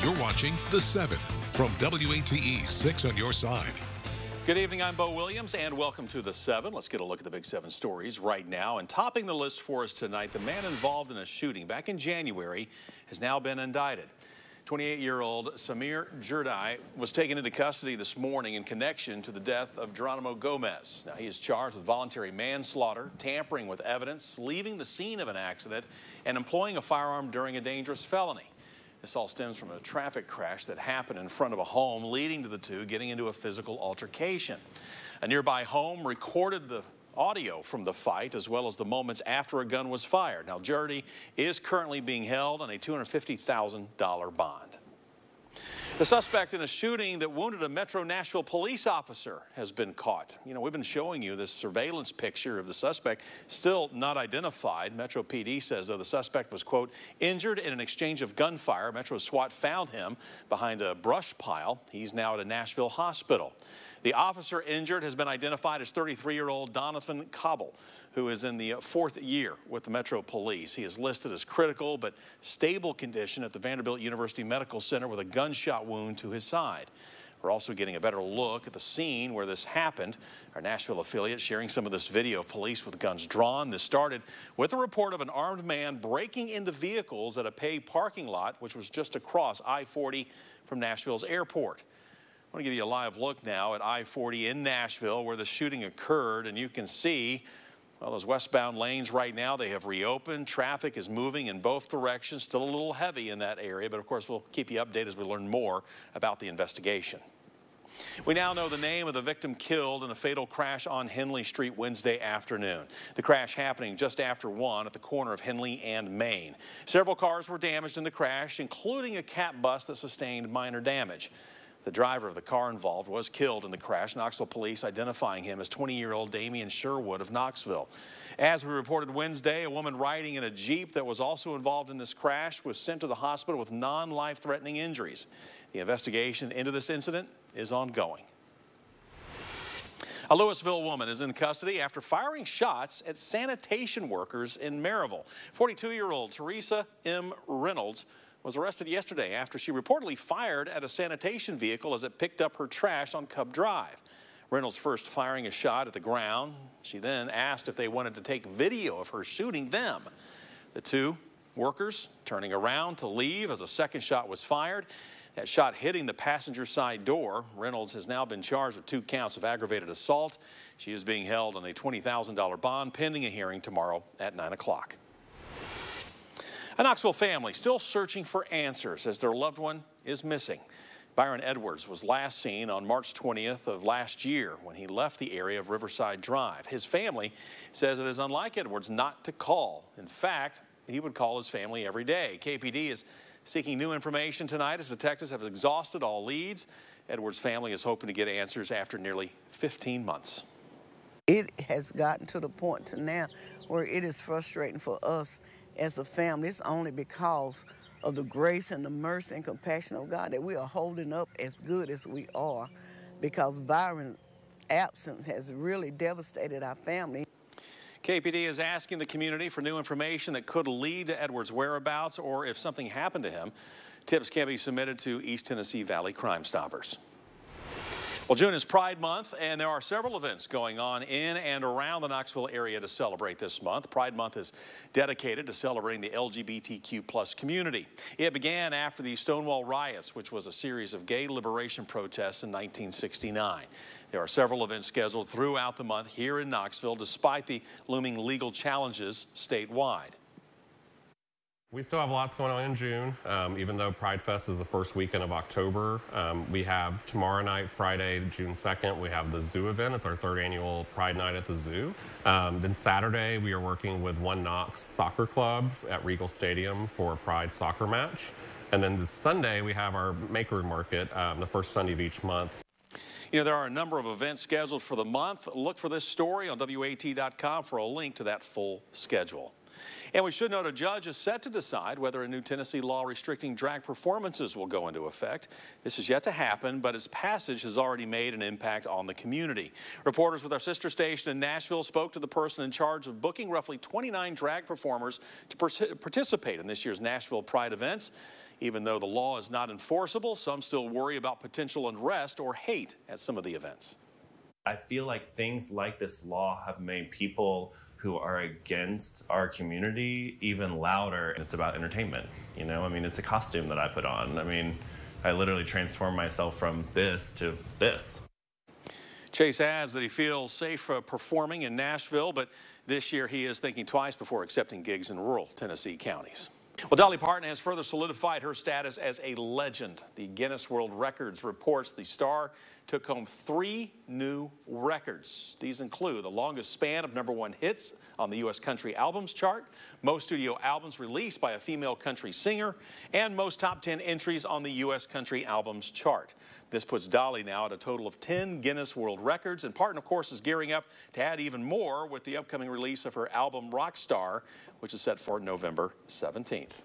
You're watching The 7 from WATE 6 on your side. Good evening, I'm Bo Williams, and welcome to The 7. Let's get a look at the big 7 stories right now. And topping the list for us tonight, the man involved in a shooting back in January has now been indicted. 28-year-old Samir Jurdai was taken into custody this morning in connection to the death of Geronimo Gomez. Now, he is charged with voluntary manslaughter, tampering with evidence, leaving the scene of an accident, and employing a firearm during a dangerous felony. This all stems from a traffic crash that happened in front of a home, leading to the two getting into a physical altercation. A nearby home recorded the audio from the fight, as well as the moments after a gun was fired. Now, Jurdai is currently being held on a $250,000 bond. The suspect in a shooting that wounded a Metro Nashville police officer has been caught. You know, we've been showing you this surveillance picture of the suspect, still not identified. Metro PD says, though, the suspect was, quote, injured in an exchange of gunfire. Metro SWAT found him behind a brush pile. He's now at a Nashville hospital. The officer injured has been identified as 33-year-old Donovan Cobble, who is in the 4th year with the Metro Police. He is listed as critical but stable condition at the Vanderbilt University Medical Center with a gunshot wound to his side. We're also getting a better look at the scene where this happened. Our Nashville affiliate sharing some of this video of police with guns drawn. This started with a report of an armed man breaking into vehicles at a paid parking lot, which was just across I-40 from Nashville's airport. I want to give you a live look now at I-40 in Nashville where the shooting occurred, and you can see, well, those westbound lanes right now, they have reopened. Traffic is moving in both directions, still a little heavy in that area, but of course we'll keep you updated as we learn more about the investigation. We now know the name of the victim killed in a fatal crash on Henley Street Wednesday afternoon. The crash happening just after 1 at the corner of Henley and Main. Several cars were damaged in the crash, including a cat bus that sustained minor damage. The driver of the car involved was killed in the crash. Knoxville police identifying him as 20-year-old Damian Sherwood of Knoxville. As we reported Wednesday, a woman riding in a Jeep that was also involved in this crash was sent to the hospital with non-life-threatening injuries. The investigation into this incident is ongoing. A Louisville woman is in custody after firing shots at sanitation workers in Maryville. 42-year-old Teresa M. Reynolds was arrested yesterday after she reportedly fired at a sanitation vehicle as it picked up her trash on Cub Drive. Reynolds first firing a shot at the ground. She then asked if they wanted to take video of her shooting them. The two workers turning around to leave as a second shot was fired. That shot hitting the passenger side door. Reynolds has now been charged with 2 counts of aggravated assault. She is being held on a $20,000 bond pending a hearing tomorrow at 9 o'clock. A Knoxville family still searching for answers as their loved one is missing. Byron Edwards was last seen on March 20th of last year when he left the area of Riverside Drive. His family says it is unlike Edwards not to call. In fact, he would call his family every day. KPD is seeking new information tonight as detectives have exhausted all leads. Edwards' family is hoping to get answers after nearly 15 months. It has gotten to the point to now where it is frustrating for us as a family. It's only because of the grace and the mercy and compassion of God that we are holding up as good as we are, because Byron's absence has really devastated our family. KPD is asking the community for new information that could lead to Edwards' whereabouts or if something happened to him. Tips can be submitted to East Tennessee Valley Crime Stoppers. Well, June is Pride Month, and there are several events going on in and around the Knoxville area to celebrate this month. Pride Month is dedicated to celebrating the LGBTQ+ community. It began after the Stonewall riots, which was a series of gay liberation protests in 1969. There are several events scheduled throughout the month here in Knoxville, despite the looming legal challenges statewide. We still have lots going on in June, even though Pride Fest is the first weekend of October. We have tomorrow night, Friday, June 2nd, we have the zoo event. It's our 3rd annual Pride Night at the zoo. Then Saturday, we are working with One Knox Soccer Club at Regal Stadium for a Pride soccer match. And then this Sunday, we have our Maker Market, the first Sunday of each month. You know, there are a number of events scheduled for the month. Look for this story on WAT.com for a link to that full schedule. And we should note a judge is set to decide whether a new Tennessee law restricting drag performances will go into effect. This is yet to happen, but its passage has already made an impact on the community. Reporters with our sister station in Nashville spoke to the person in charge of booking roughly 29 drag performers to participate in this year's Nashville Pride events. Even though the law is not enforceable, some still worry about potential unrest or hate at some of the events. I feel like things like this law have made people who are against our community even louder. It's about entertainment, you know? I mean, it's a costume that I put on. I mean, I literally transformed myself from this to this. Chase adds that he feels safe performing in Nashville, but this year he is thinking twice before accepting gigs in rural Tennessee counties. Well, Dolly Parton has further solidified her status as a legend. The Guinness World Records reports the star took home 3 new records. These include the longest span of #1 hits on the U.S. Country Albums chart, most studio albums released by a female country singer, and most top 10 entries on the U.S. Country Albums chart. This puts Dolly now at a total of 10 Guinness World Records, and Parton, of course, is gearing up to add even more with the upcoming release of her album Rockstar, which is set for November 17th.